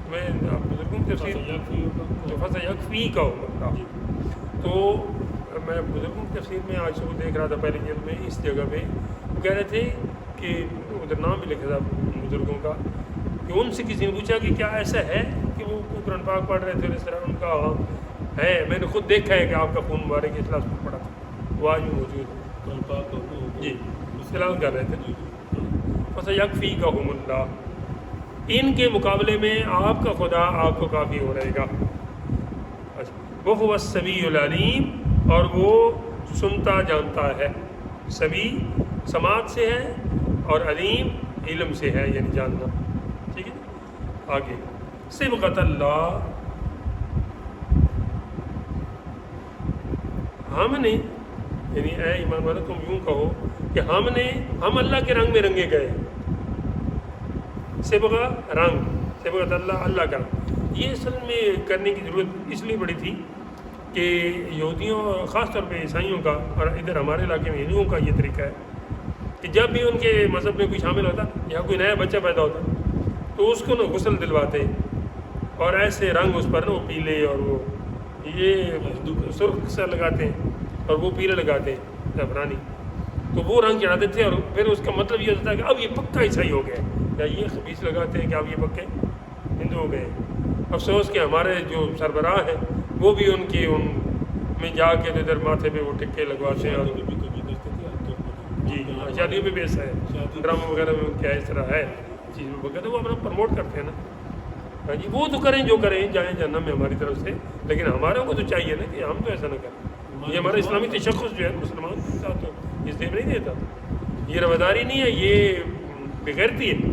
میں بزرگوں کی تفسیر فَسَيَكْفِيكَهُمُ اللَّهُ، تو میں بزرگوں کی تفسیر میں آج صبح دیکھ رہا تھا پہلے جلد میں اس جگہ پہ، وہ کہہ رہے تھے کہ ادھر نام بھی لکھا تھا بزرگوں کا، کہ ان سے کسی نے پوچھا کہ کیا ایسا ہے کہ وہ قرآن پاک پڑھ رہے تھے اور اس طرح، ان کا ہاں ہے، میں نے خود دیکھا ہے کہ آپ کا خون مبارک اس لفظ پر پڑا تھا، وہ آج بھی موجود ہے۔ قرآن پاک جی تلاوت کر رہے تھے۔ فَسَيَكْفِيكَهُمُ اللَّهُ، ان کے مقابلے میں آپ کا خدا آپ کو کافی ہو رہے گا۔ وَهُوَ السَّمِيعُ الْعَلِيمُ، اور وہ سنتا جانتا ہے، سمیع سماعت سے ہے اور علیم علم سے ہے، یعنی جاننا، ٹھیک ہے۔ آگے صبغۃ اللہ، ہم نے، یعنی اے ایمان والو تم یوں کہو کہ ہم اللہ کے رنگ میں رنگے گئے۔ صبغہ رنگ، صبغۃ اللہ اللہ کا رنگ، یہ اصل میں کرنے کی ضرورت اس لیے پڑی تھی کہ یہودیوں اور خاص طور پہ عیسائیوں کا، اور ادھر ہمارے علاقے میں ہندوؤں کا یہ طریقہ ہے کہ جب بھی ان کے مذہب میں کوئی شامل ہوتا یا کوئی نیا بچہ پیدا ہوتا تو اس کو نا غسل دلواتے، اور ایسے رنگ اس پر نا وہ پیلے اور وہ یہ سرخ سا لگاتے ہیں اور وہ پیلے لگاتے ہیں زعفرانی، تو وہ رنگ چڑھاتے تھے، اور پھر اس کا مطلب یہ ہوتا ہے کہ اب یہ پکا عیسائی ہو گیا، یا یہ خبیث لگاتے ہیں کہ اب یہ پکے ہندو ہو گئے۔ افسوس کہ ہمارے جو سربراہ ہیں وہ بھی ان میں جا کے ادھر ماتھے پہ وہ ٹکے لگواتے ہیں، اور جی شادیوں پہ بھی ایسا ہے، ڈرامہ وغیرہ میں کیا اس طرح ہے چیز میں بغیر، وہ اپنا پروموٹ کرتے ہیں نا، ہاں جی وہ تو کریں جو کریں، جائیں جہنم میں ہماری طرف سے، لیکن ہمارے کو تو چاہیے نا کہ ہم تو ایسا نہ کریں۔ یہ ہمارا اسلامی تشخص جو ہے مسلمان کے ساتھ تو اس دن نہیں دیتا، یہ رواداری نہیں ہے، یہ بغیرتی ہے،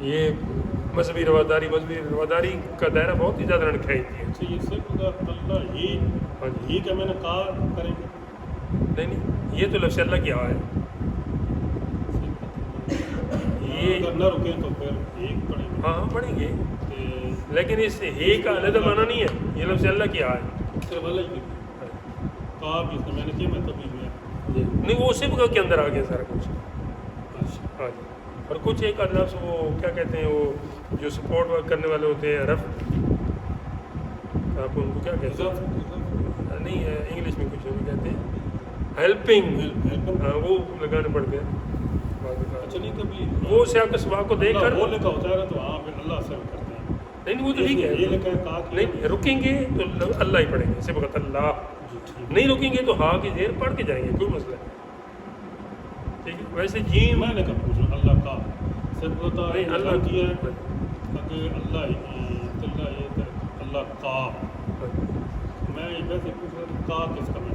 یہ مذہبی رواداری کا دائرہ بہت ہی زیادہ رنگ کھینچتی ہے. اچھا یہ صرف اللہ یہ کہ میں نے کہا کریں گے نہیں یہ تو لفظ اللہ کی ہے. یہ اگر نہ رکیں تو پھر ایک پڑھیں گے. ہاں پڑھیں گے لیکن اس ہے کا علیحدہ معنی نہیں ہے. یہ لفظ اللہ کی ہے صرف اللہ ہی کہا جس نے میں نے کیا میں تبھی میں نہیں وہ صرف کے اندر آ گیا سارا کچھ. اچھا ہاں جی. اور کچھ ایک لفظ وہ کیا کہتے ہیں وہ جو سپورٹ ورک کرنے والے ہوتے ہیں رف آپ ان کو کیا کہتے ہیں نہیں انگلش میں کچھ نہیں کہتے ہیں ہیلپنگ وہ لگانے پڑتے ہیں. اچھا نہیں کبھی وہ سیاق اسباق کو دیکھ کر وہ لکھا ہوتا ہے تو ہاں پھر اللہ سے کرتے ہیں. نہیں وہ تو ٹھیک ہے یہ لکھا ہے کہا نہیں رکیں گے تو اللہ ہی پڑھیں گے صبغۃ اللہ. نہیں رکیں گے تو ہاں کی زیر پڑھ کے جائیں گے کوئی مسئلہ نہیں. ٹھیک ہے ویسے جیم میں نے کب پوچھا اللہ کا صرف ہوتا ہے نہیں اللہ کیا ہے اگر اللہ کا میں ویسے پوچھ رہا تھا کا کس کا میں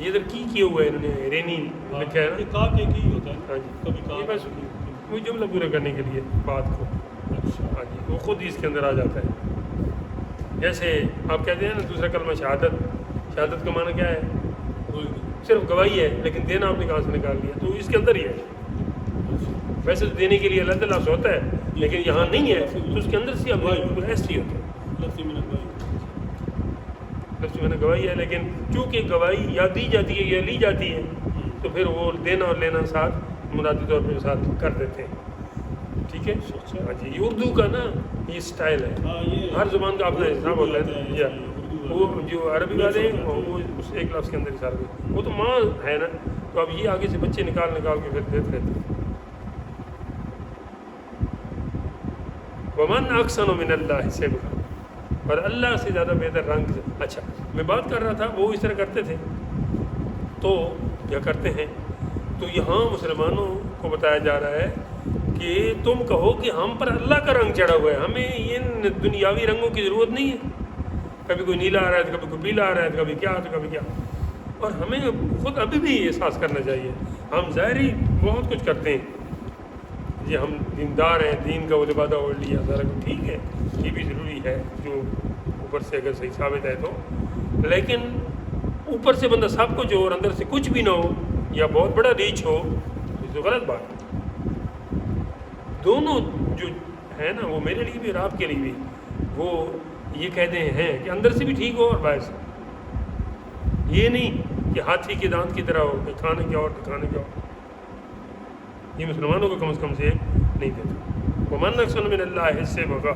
یہ ادھر کی ہوا ہے انہوں نے رینی لکھا ہے نا. کا کے کی ہوتا ہے ہاں جی کبھی یہ کا بس کوئی جملہ پورا کرنے کے لیے بات کو. اچھا ہاں جی وہ خود ہی اس کے اندر آ جاتا ہے. جیسے آپ کہتے ہیں نا دوسرا کلمہ شہادت کا معنی کیا ہے؟ صرف گواہی ہے لیکن دینا آپ نے کہاں سے نکال لیا تو اس کے اندر ہی ہے. ویسے تو دینے کے لیے اللہ تعالیٰ سے ہوتا ہے لیکن یہاں نہیں ہے تو اس کے اندر سے ایسے ہی ہوتا ہے. لفظی میں لفظ میں نے گواہی ہے لیکن چونکہ گواہی یا دی جاتی ہے یا لی جاتی ہے تو پھر وہ دینا اور لینا ساتھ مرادی طور پہ ساتھ کر دیتے ہیں. ٹھیک ہے. ہاں جی یہ اردو کا نا یہ اسٹائل ہے. ہر زبان کا اپنا حساب ہوتا ہے. وہ جو عربی والے ہیں وہ اس ایک لفظ کے اندر اشارہ کرتے ہیں. وہ تو ماں ہے نا تو اب یہ آگے سے بچے نکال کے پھر دیتے رہتے ہیں. ومن احسن من اللہ صبغا اور اللہ سے زیادہ بہتر رنگ. اچھا میں بات کر رہا تھا وہ اس طرح کرتے تھے تو کیا کرتے ہیں تو یہاں مسلمانوں کو بتایا جا رہا ہے کہ تم کہو کہ ہم پر اللہ کا رنگ چڑھا ہوا ہے ہمیں ان دنیاوی رنگوں کی ضرورت نہیں ہے. کبھی کوئی نیلا آ رہا ہے تو کبھی کوئی پیلا آ رہا ہے تو کبھی کیا تو کبھی کیا. اور ہمیں خود ابھی بھی احساس کرنا چاہیے ہم ظاہری بہت کچھ کرتے ہیں جی ہم دیندار ہیں دین کا وہ لبادہ اوڑھ لیا سارا کچھ ٹھیک ہے یہ بھی ضروری ہے جو اوپر سے اگر صحیح ثابت ہے تو. لیکن اوپر سے بندہ سب کچھ ہو اور اندر سے کچھ بھی نہ ہو یا بہت بڑا ریچ ہو یہ تو غلط بات ہے. دونوں جو ہے نا وہ میرے لیے بھی اور آپ کے لیے بھی وہ یہ کہتے ہیں کہ اندر سے بھی ٹھیک ہو اور باہر سے. یہ نہیں کہ ہاتھی کے دانت کی طرح ہو کہ کھانے کے اور کھانے کے اور. یہ مسلمانوں کو کم از کم سے نہیں دیتا. ومن احسن من اللہ صبغا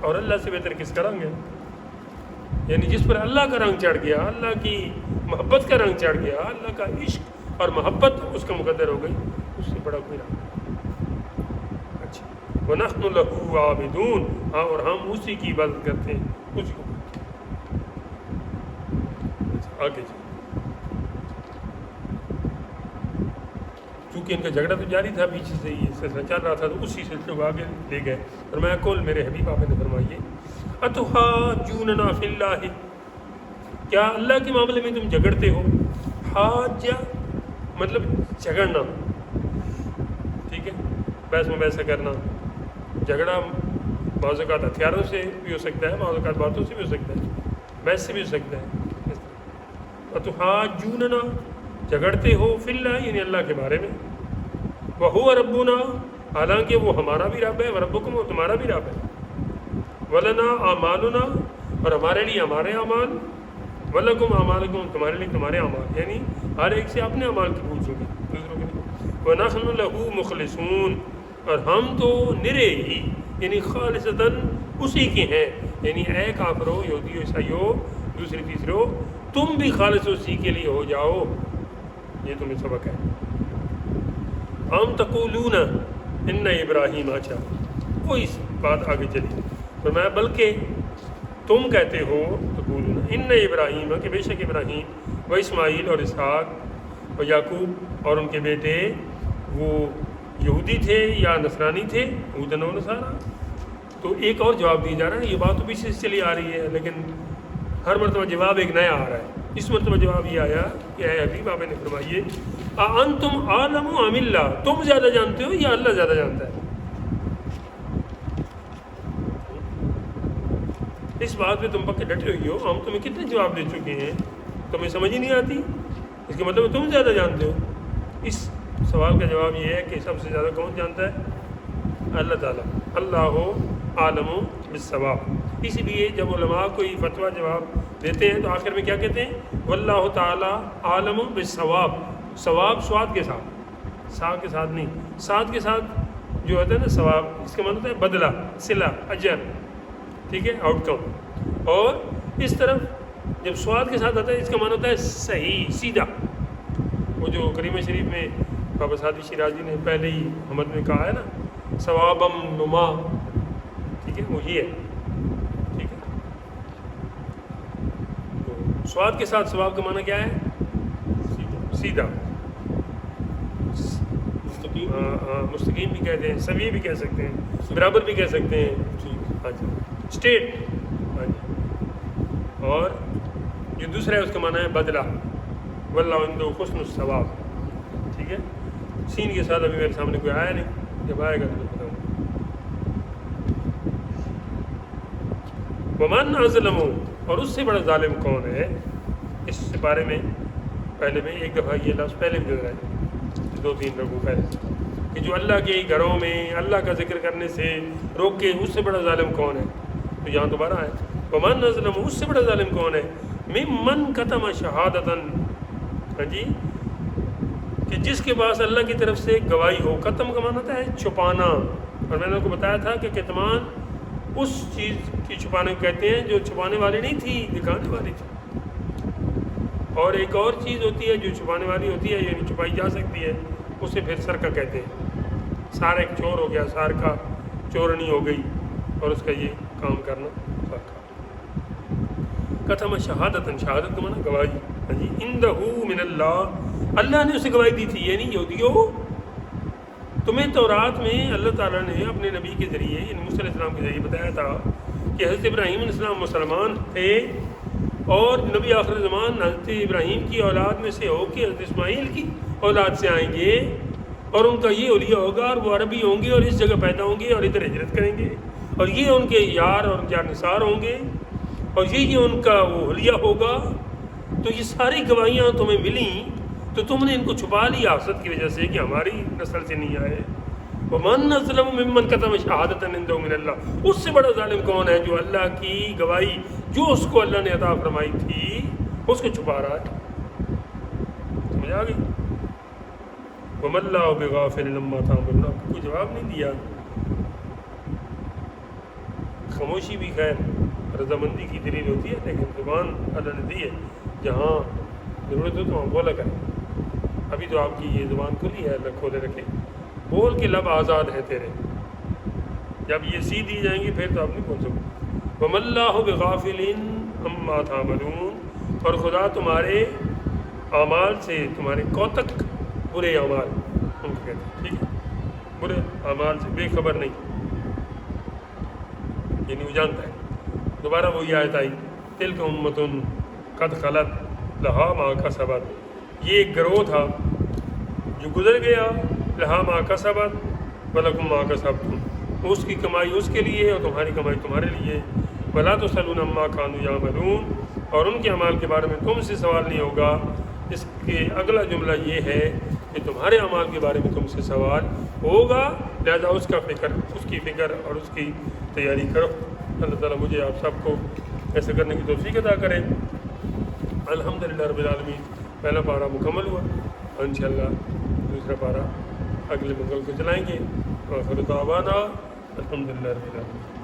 اور اللہ سے بہتر کس کا رنگ ہے یعنی جس پر اللہ کا رنگ چڑھ گیا اللہ کی محبت کا رنگ چڑھ گیا اللہ کا عشق اور محبت اس کا مقدر ہو گئی اس سے بڑا کوئی رنگ. اچھا وَنَحْنُ لَهُ عَابِدُونَ ہاں اور ہم اسی کی عبادت کرتے ہیں اسی کو. آگے جی چونکہ ان کا جھگڑا تو جاری تھا پیچھے سے یہ سلسلہ چل رہا تھا تو اسی سلسلے کو آگے لے گئے. اور میں کل میرے حبیب آپ نے فرمائیے اتحاجوننا فی اللہ کیا اللہ کے معاملے میں تم جھگڑتے ہو. حاجہ مطلب جھگڑنا ٹھیک ہے بحث مباحثہ کرنا. جھگڑا بعض اوقات ہتھیاروں سے بھی ہو سکتا ہے بعض اوقات باتوں سے بھی ہو سکتا ہے بحث سے بھی ہو سکتا ہے. اتحاجوننا جھگڑتے ہو فی اللہ یعنی اللہ کے بارے میں. وہو ربنا حالانکہ وہ ہمارا بھی رب ہے وربکم وہ تمہارا بھی رب ہے. ولنا اعمالنا اور ہمارے لیے ہمارے اعمال ولکم اعمالکم تمہارے لیے تمہارے اعمال یعنی ہر ایک سے اپنے اعمال کی پوچھو گے دوسروں کے لیے. ونحن له مخلصون اور ہم تو نرے ہی یعنی خالصتاً اسی کے ہیں یعنی اے کافرو یہودی عیسائیو دوسری تیسرو تم بھی خالص اسی کے لیے ہو جاؤ. یہ تمہیں سبق ہے. ہم تقولون ان ابراہیم اچھا کوئی بات آگے چلی تو میں بلکہ تم کہتے ہو تقولون ان ابراہیم کہ بے شک ابراہیم و اسماعیل اور اسحاق و یعقوب اور ان کے بیٹے وہ یہودی تھے یا نصرانی تھے یہودن و نصارا. تو ایک اور جواب دیا جا رہا ہے یہ بات تو پیچھے سے چلی آ رہی ہے لیکن ہر مرتبہ جواب ایک نیا آ رہا ہے. اس مرتبہ جواب یہ آیا کہ اے حبیب آپ نے فرمائیے انتم عالم ام اللہ تم زیادہ جانتے ہو یا اللہ زیادہ جانتا ہے. اس بات پہ تم پکے ڈٹے ہوئی ہو، ہم تمہیں کتنے جواب دے چکے ہیں، تمہیں سمجھ ہی نہیں آتی، اس کا مطلب تم زیادہ جانتے ہو۔ اس سوال کا جواب یہ ہے کہ سب سے زیادہ کون جانتا ہے؟ اللہ تعالیٰ، اللہ عالم بالصواب۔ اسی لیے جب علماء کوئی فتویٰ جواب دیتے ہیں تو آخر میں کیا کہتے ہیں؟ واللہ تعالیٰ عالم بالصواب۔ ثواب سواد کے ساتھ، سا کے ساتھ نہیں، ساتھ کے ساتھ جو ہوتا ہے نا ثواب، اس کا مطلب ہوتا ہے بدلہ، صلہ، اجر، ٹھیک ہے، آؤٹ کم۔ اور اس طرف جب سواد کے ساتھ آتا ہے اس کا معنی ہوتا ہے صحیح، سیدھا۔ وہ جو کریمہ شریف میں بابا سعدی شیرازی نے پہلے ہی حمد میں کہا ہے نا، ثوابم نما، ٹھیک ہے، وہ یہ ہے، ٹھیک ہے۔ تو سواد کے ساتھ ثواب کا معنی کیا ہے؟ سیدھا، مستقیم۔ مستقیم بھی کہتے ہیں، سوی بھی کہہ سکتے ہیں، برابر بھی کہہ سکتے ہیں، ہاں جی، اسٹیٹ، ہاں جی۔ اور جو دوسرا ہے اس کا معنی ہے بدلہ، واللہ عنده حسن الثواب، ٹھیک ہے۔ سین کے ساتھ ابھی میرے سامنے کوئی آیا نہیں، جب آئے گا تو میں بتاؤں گا۔ ومن اظلم، اور اس سے بڑا ظالم کون ہے؟ اس بارے میں پہلے میں ایک دفعہ یہ لفظ پہلے بھی گزرا ہے، 2-3 لوگوں پہلے، کہ جو اللہ کے گھروں میں اللہ کا ذکر کرنے سے روکے، اس سے بڑا ظالم کون ہے؟ تو یہاں دوبارہ ہے ومن اظلم، اس سے بڑا ظالم کون ہے؟ ممن کتم شہادتاً، ہاں جی، کہ جس کے پاس اللہ کی طرف سے گواہی ہو۔ قتم کا معنی ہوتا ہے چھپانا، اور میں نے آپ کو بتایا تھا کہ کتمان اس چیز کی چھپانے کو کہتے ہیں جو چھپانے والی نہیں تھی، دکھانے والی تھی۔ اور ایک اور چیز ہوتی ہے جو چھپانے والی ہوتی ہے، یعنی چھپائی جا سکتی ہے، اسے پھر سرقہ کہتے ہیں۔ سارا ایک چور ہو گیا، سار کا چورنی ہو گئی، اور اس کا یہ کام کرنا سرقہ۔ قتم شہادتاً، شہادت کا معنی گواہی، ہاں جی، عندہ من اللہ، اللہ نے اسے گواہی دی تھی، یعنی یہودیو، تمہیں تورات میں اللہ تعالیٰ نے اپنے نبی کے ذریعے، یعنی موسیٰ علیہ السلام کے ذریعے بتایا تھا کہ حضرت ابراہیم علیہ السلام مسلمان تھے، اور نبی آخر زمان حضرت ابراہیم کی اولاد میں سے ہو کے حضرت اسماعیل کی اولاد سے آئیں گے، اور ان کا یہ اولیاء ہوگا، اور وہ عربی ہوں گے، اور اس جگہ پیدا ہوں گے، اور ادھر ہجرت کریں گے، اور یہ ان کے یار اور جار نثار ہوں گے، اور یہ ان کا وہ حلیہ ہوگا۔ تو یہ ساری گواہیاں تمہیں ملیں، تو تم نے ان کو چھپا لیا حسد کی وجہ سے کہ ہماری نسل سے نہیں آئے۔ ومن اظلم ممن کتم شہادۃ عندہ من اللہ، اس سے بڑا ظالم کون ہے جو اللہ کی گواہی جو اس کو اللہ نے عطا فرمائی تھی اس کو چھپا رہا ہے۔ سمجھ آ گئی؟ وما اللہ بغافل عما تعملون، کوئی جواب نہیں دیا، خاموشی بھی خیر رضامندی کی دلیل ہوتی ہے، لیکن زبان اللہ نے دی ہے، جہاں ضرورت ہو تو ہم بولا کریں۔ ابھی تو آپ کی یہ زبان کھلی ہے، اللہ کھولے رکھے، بول کے لب آزاد ہے تیرے، جب یہ سی دی جائیں گی پھر تو آپ نہیں بول سکتے۔ وما اللہ بغافل عما تعملون، اور خدا تمہارے اعمال سے، تمہارے کوتک برے اعمال ان کو کہتے ہیں، ٹھیک ہے، برے اعمال سے بے خبر نہیں، یعنی وہ جانتا ہے۔ دوبارہ وہی آیت آئی، تلک امۃ قد خلت لہا ما کسبت، یہ ایک گروہ تھا جو گزر گیا، لہا ما کسبت ولکم ما کسبتم، اس کی کمائی اس کے لیے اور تمہاری کمائی تمہارے لیے، ولا تسألون عما كانوا يعملون، اور ان کے اعمال کے بارے میں تم سے سوال نہیں ہوگا۔ اس کے اگلا جملہ یہ ہے کہ تمہارے اعمال کے بارے میں تم سے سوال ہوگا، لہذا اس کا فکر، اس کی فکر اور اس کی تیاری کرو۔ اللہ تعالیٰ مجھے آپ سب کو ایسا کرنے کی توفیق عطا کرے۔ الحمدللہ رب العالمین، پہلا پارہ مکمل ہوا، اور انشاءاللہ دوسرا پارہ اگلے منگل کو چلائیں گے۔ وآخر دعوانا الحمدللہ رب العالمین۔